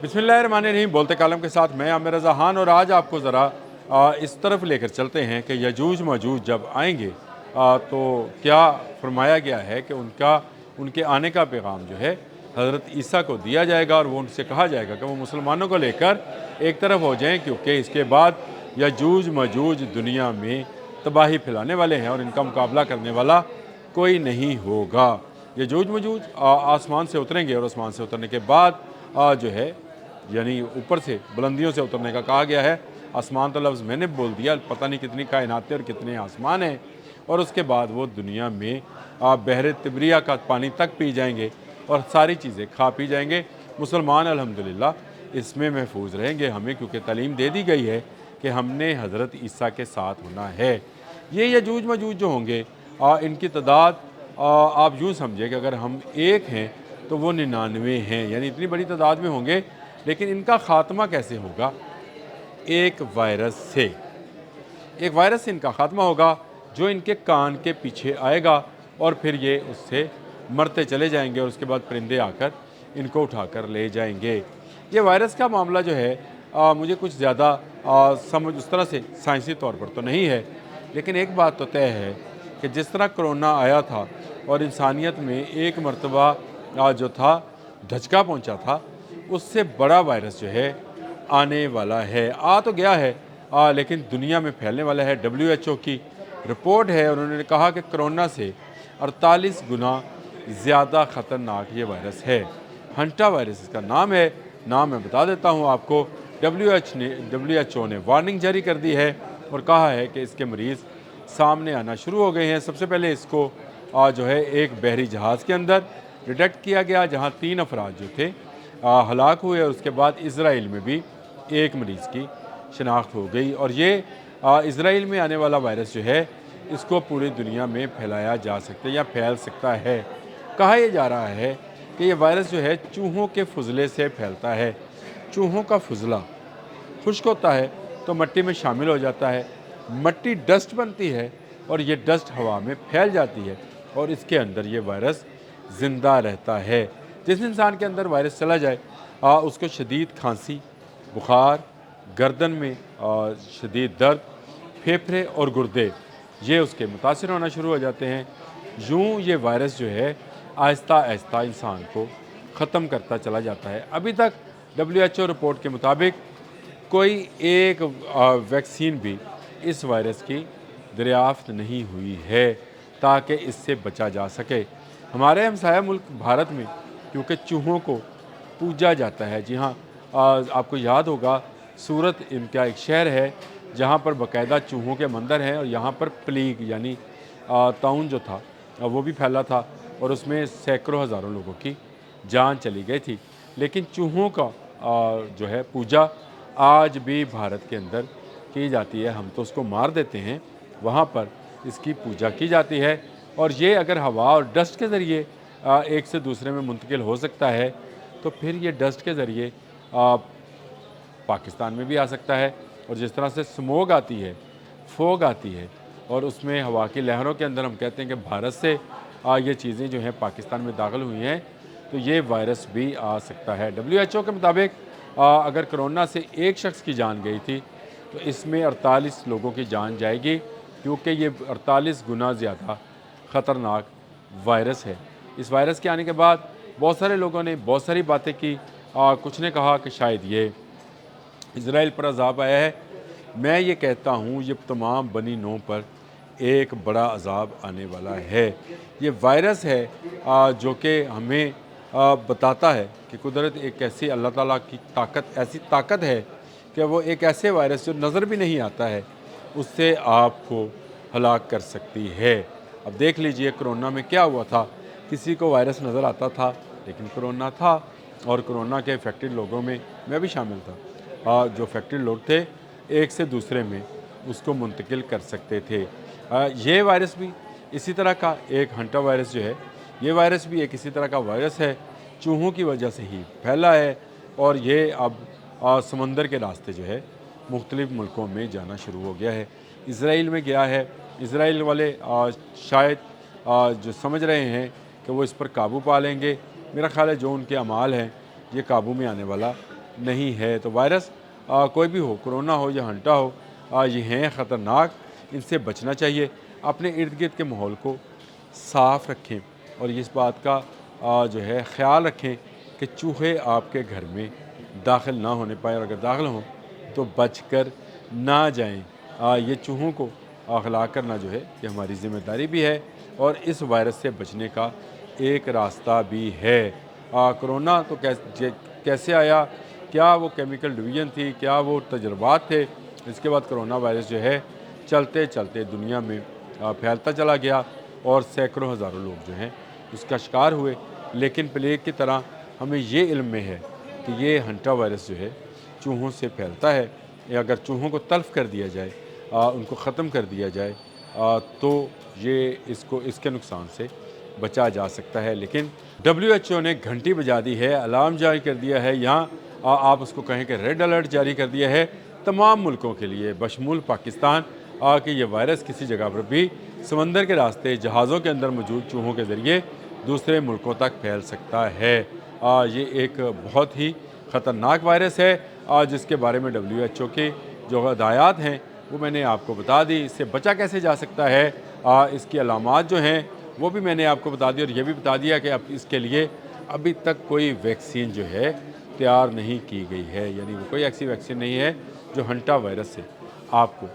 बिस्मिल्लाहिर्रहमानिर्रहीम। बोलते कालम के साथ मैं आमिर रज़ा खान, और आज आपको ज़रा इस तरफ लेकर चलते हैं कि यजूज मजूज जब आएंगे तो क्या फरमाया गया है कि उनके आने का पैगाम जो है हज़रत ईसा को दिया जाएगा, और वो उनसे कहा जाएगा कि वो मुसलमानों को लेकर एक तरफ हो जाएं, क्योंकि इसके बाद यजूज मजूज दुनिया में तबाही फैलाने वाले हैं और इनका मुकाबला करने वाला कोई नहीं होगा। यजूज मजूज आसमान से उतरेंगे, और आसमान से उतरने के बाद जो है यानी ऊपर से बुलंदियों से उतरने का कहा गया है। आसमान तो लफ्ज़ मैंने बोल दिया, पता नहीं कितनी कायनातें और कितने आसमान हैं। और उसके बाद वो दुनिया में बहर तिबरिया का पानी तक पी जाएंगे और सारी चीज़ें खा पी जाएंगे। मुसलमान अल्हम्दुलिल्लाह इसमें महफूज रहेंगे हमें, क्योंकि तालीम दे दी गई है कि हमने हज़रत ईसा के साथ होना है। ये यजूज मजूज जो होंगे इनकी तादाद आप यूँ समझे कि अगर हम एक हैं तो वो 99 हैं, यानी इतनी बड़ी तादाद में होंगे। लेकिन इनका ख़ात्मा कैसे होगा? एक वायरस से। एक वायरस से इनका ख़ात्मा होगा जो इनके कान के पीछे आएगा, और फिर ये उससे मरते चले जाएंगे, और उसके बाद परिंदे आकर इनको उठाकर ले जाएंगे। ये वायरस का मामला जो है मुझे कुछ ज़्यादा समझ उस तरह से साइंसी तौर पर तो नहीं है, लेकिन एक बात तो तय है कि जिस तरह कोरोना आया था और इंसानियत में एक मरतबा जो था धचका पहुंचा था, उससे बड़ा वायरस जो है आने वाला है। आ तो गया है लेकिन दुनिया में फैलने वाला है। WHO की रिपोर्ट है, उन्होंने कहा कि कोरोना से 48 गुना ज़्यादा ख़तरनाक ये वायरस है। हंटा वायरस इसका नाम है। नाम मैं बता देता हूँ आपको। WHO ने वार्निंग जारी कर दी है और कहा है कि इसके मरीज़ सामने आना शुरू हो गए हैं। सबसे पहले इसको जो है एक बहरी जहाज़ के अंदर डिटेक्ट किया गया, जहाँ 3 अफराद जो थे हलाक हुए, और उसके बाद इज़राइल में भी एक मरीज़ की शनाख्त हो गई। और ये इज़राइल में आने वाला वायरस जो है इसको पूरी दुनिया में फैलाया जा सकता है या फैल सकता है। कहा यह जा रहा है कि ये वायरस जो है चूहों के फुजले से फैलता है। चूहों का फुजला खुश्क होता है तो मिट्टी में शामिल हो जाता है, मिट्टी डस्ट बनती है और ये डस्ट हवा में फैल जाती है, और इसके अंदर ये वायरस ज़िंदा रहता है। जिस इंसान के अंदर वायरस चला जाए उसको शदीद खांसी, बुखार, गर्दन में शदीद दर्द, फेफड़े और गुर्दे ये उसके मुतासिर होना शुरू हो जाते हैं। यूँ ये वायरस जो है आहिस्ता आहिस्ता इंसान को ख़त्म करता चला जाता है। अभी तक WHO रिपोर्ट के मुताबिक कोई एक वैक्सीन भी इस वायरस की दरियाफ़्त नहीं हुई है ताकि इससे बचा जा सके। हमारे हमसाया मुल्क भारत में क्योंकि चूहों को पूजा जाता है। जी हाँ, आपको याद होगा सूरत इनका एक शहर है जहाँ पर बाकायदा चूहों के मंदिर हैं, और यहाँ पर प्लेग यानी ताउन जो था वो भी फैला था, और उसमें सैकड़ों हज़ारों लोगों की जान चली गई थी। लेकिन चूहों का जो है पूजा आज भी भारत के अंदर की जाती है। हम तो उसको मार देते हैं, वहाँ पर इसकी पूजा की जाती है। और ये अगर हवा और डस्ट के ज़रिए एक से दूसरे में मुंतकिल हो सकता है, तो फिर ये डस्ट के ज़रिए पाकिस्तान में भी आ सकता है। और जिस तरह से स्मोग आती है, फोग आती है, और उसमें हवा की लहरों के अंदर हम कहते हैं कि भारत से ये चीज़ें जो हैं पाकिस्तान में दाखिल हुई हैं, तो ये वायरस भी आ सकता है। WHO के मुताबिक अगर कोरोना से एक शख्स की जान गई थी तो इसमें 48 लोगों की जान जाएगी, क्योंकि ये 48 गुना ज़्यादा ख़तरनाक वायरस है। इस वायरस के आने के बाद बहुत सारे लोगों ने बहुत सारी बातें की। कुछ ने कहा कि शायद ये इज़राइल पर अज़ाब आया है। मैं ये कहता हूँ ये तमाम बनी नौ पर एक बड़ा अज़ाब आने वाला है। ये वायरस है जो कि हमें बताता है कि कुदरत एक ऐसी अल्लाह ताला की ताकत, ऐसी ताकत है कि वो एक ऐसे वायरस जो नज़र भी नहीं आता है उससे आपको हलाक कर सकती है। अब देख लीजिए कोरोना में क्या हुआ था। किसी को वायरस नज़र आता था लेकिन कोरोना था, और कोरोना के इफेक्टेड लोगों में मैं भी शामिल था। जो इफेक्टेड लोग थे एक से दूसरे में उसको मुंतकिल कर सकते थे। ये वायरस भी इसी तरह का एक हंटा वायरस जो है, ये वायरस भी एक इसी तरह का वायरस है, चूहों की वजह से ही फैला है। और ये अब समंदर के रास्ते जो है मुख्तलिफ़ मुल्कों में जाना शुरू हो गया है। इज़राइल में गया है। इज़राइल वाले शायद जो समझ रहे हैं कि वो इस पर काबू पा लेंगे। मेरा ख़्याल है जो उनके अमाल हैं ये काबू में आने वाला نہیں ہے۔ تو وائرس کوئی بھی ہو، کرونا ہو یا ہنٹا ہو، یہ ہیں خطرناک، ان سے بچنا چاہیے۔ اپنے ارد گرد کے ماحول کو صاف رکھیں اور اس بات کا جو ہے خیال رکھیں کہ چوہے آپ کے گھر میں داخل نہ ہونے پائیں، اور اگر داخل ہوں تو بچ کر نہ جائیں۔ یہ چوہوں کو ہلاک کرنا جو ہے یہ ہماری ذمہ داری بھی ہے، اور اس وائرس سے بچنے کا ایک راستہ بھی ہے۔ کرونا تو کیسے آیا، کیا وہ کیمیکل ڈویژن تھی، کیا وہ تجربات تھے، اس کے بعد کرونا وائرس جو ہے چلتے چلتے دنیا میں پھیلتا چلا گیا، اور سینکڑوں ہزاروں لوگ جو ہیں اس کا شکار ہوئے۔ لیکن پلیگ کی طرح ہمیں یہ علم میں ہے کہ یہ ہنٹا وائرس جو ہے چوہوں سے پھیلتا ہے، یا اگر چوہوں کو تلف کر دیا جائے، ان کو ختم کر دیا جائے، تو یہ اس کے نقصان سے بچا جا سکتا ہے۔ لیکن WHO نے گھنٹی بجا دی ہے، الارم جاری کر دیا ہے، یہاں آپ اس کو کہیں کہ ریڈ الرٹ جاری کر دیا ہے تمام ملکوں کے لیے بشمول پاکستان، کہ یہ وائرس کسی جگہ پر بھی سمندر کے راستے جہازوں کے اندر موجود چوہوں کے ذریعے دوسرے ملکوں تک پھیل سکتا ہے۔ یہ ایک بہت ہی خطرناک وائرس ہے، جس کے بارے میں WHO کی جو ہدایات ہیں وہ میں نے آپ کو بتا دی۔ اس سے بچا کیسے جا سکتا ہے، اس کی علامات جو ہیں وہ بھی میں نے آپ کو بتا دی، اور یہ بھی بتا دیا کہ اب اس کے لیے ابھی تک کوئی ویکسین جو ہے تیار نہیں کی گئی ہے، یعنی وہ کوئی ایسی ویکسین نہیں ہے جو ہنٹا وائرس سے آپ کو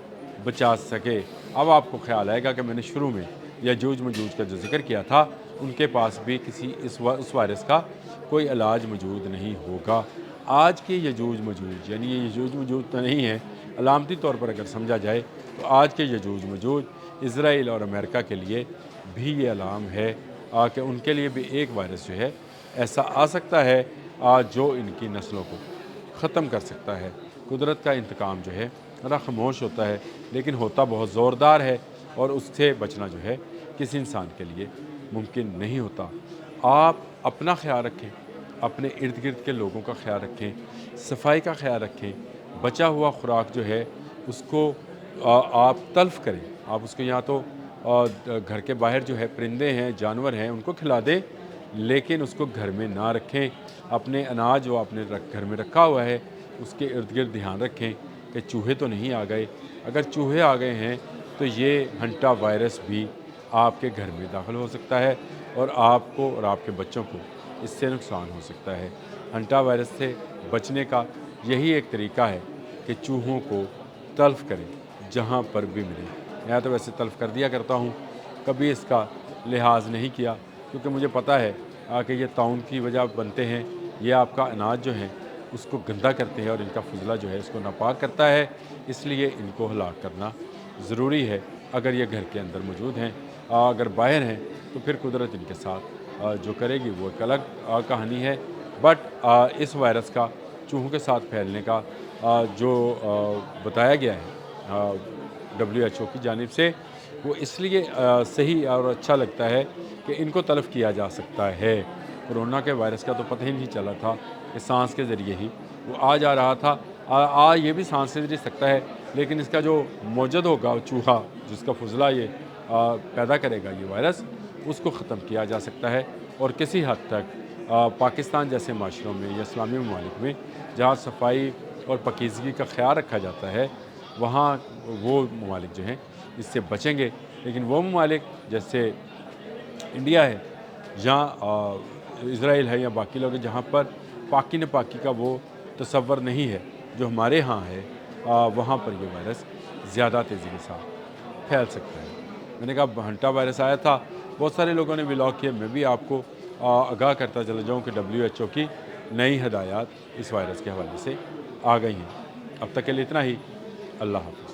بچا سکے۔ اب آپ کو خیال آئے گا کہ میں نے شروع میں یجوج مجوج کا جو ذکر کیا تھا، ان کے پاس بھی اس وائرس کا کوئی علاج موجود نہیں ہوگا۔ آج کے یجوج مجوج، یعنی یہ یجوج مجوج تو نہیں ہے، علامتی طور پر اگر سمجھا جائے تو آج کے یجوج مجوج اسرائیل اور امریکہ کے لیے بھی یہ علام ہے کہ ان کے لیے بھی ایک وائرس جو ہے ایسا آ سکتا ہے جو ان کی نسلوں کو ختم کر سکتا ہے۔ قدرت کا انتقام جو ہے ذرا خاموش ہوتا ہے، لیکن ہوتا بہت زوردار ہے، اور اس سے بچنا جو ہے کسی انسان کے لیے ممکن نہیں ہوتا۔ آپ اپنا خیال رکھیں، اپنے ارد گرد کے لوگوں کا خیال رکھیں، صفائی کا خیال رکھیں، بچا ہوا خوراک جو ہے اس کو آپ تلف کریں، آپ اس کو یا تو گھر کے باہر جو ہے پرندے ہیں، جانور ہیں، ان کو کھلا دیں، لیکن اس کو گھر میں نہ رکھیں۔ اپنے اناج جو آپ نے گھر میں رکھا ہوا ہے اس کے ارد گرد دھیان رکھیں کہ چوہے تو نہیں آ گئے۔ اگر چوہے آ گئے ہیں تو یہ ہنٹا وائرس بھی آپ کے گھر میں داخل ہو سکتا ہے، اور آپ کو اور آپ کے بچوں کو اس سے نقصان ہو سکتا ہے۔ ہنٹا وائرس سے بچنے کا یہی ایک طریقہ ہے کہ چوہوں کو تلف کریں جہاں پر بھی ملے۔ میں تو ویسے تلف کر دیا کرتا ہوں، کبھی اس کا لحاظ نہیں کیا، کیونکہ مجھے پتہ ہے کہ یہ طاعون کی وجہ بنتے ہیں، یہ آپ کا اناج جو ہے اس کو گندا کرتے ہیں، اور ان کا فضلہ جو ہے اس کو ناپاک کرتا ہے، اس لیے ان کو ہلاک کرنا ضروری ہے اگر یہ گھر کے اندر موجود ہیں۔ اگر باہر ہیں تو پھر قدرت ان کے ساتھ جو کرے گی وہ ایک الگ کہانی ہے۔ بٹ اس وائرس کا چوہوں کے ساتھ پھیلنے کا جو بتایا گیا ہے WHO کی جانب سے، وہ اس لیے صحیح اور اچھا لگتا ہے کہ ان کو تلف کیا جا سکتا ہے۔ کرونا کے وائرس کا تو پتہ ہی نہیں چلا تھا کہ سانس کے ذریعے ہی وہ آ جا رہا تھا، یہ بھی سانس سے دے سکتا ہے، لیکن اس کا جو موجد ہوگا چوہا جس کا فضلہ یہ پیدا کرے گا یہ وائرس، اس کو ختم کیا جا سکتا ہے۔ اور کسی حد تک پاکستان جیسے معاشروں میں یا اسلامی ممالک میں جہاں صفائی اور پاکیزگی کا خیال رکھا جاتا ہے، وہاں وہ ممالک جو ہیں اس سے بچیں گے، لیکن وہ ممالک جیسے انڈیا ہے یا اسرائیل ہے یا باقی لوگ ہیں جہاں پر پاکی ناپاکی کا وہ تصور نہیں ہے جو ہمارے ہاں ہے، وہاں پر یہ وائرس زیادہ تیزی کے ساتھ پھیل سکتا ہے۔ میں نے کہا ہنٹا وائرس آیا تھا، بہت سارے لوگوں نے ولاگ کیے، میں بھی آپ کو آگاہ کرتا چلا جاؤں کہ WHO کی نئی ہدایات اس وائرس کے حوالے سے آ گئی ہیں۔ اب تک کے لیے اتنا ہی، اللہ حافظ۔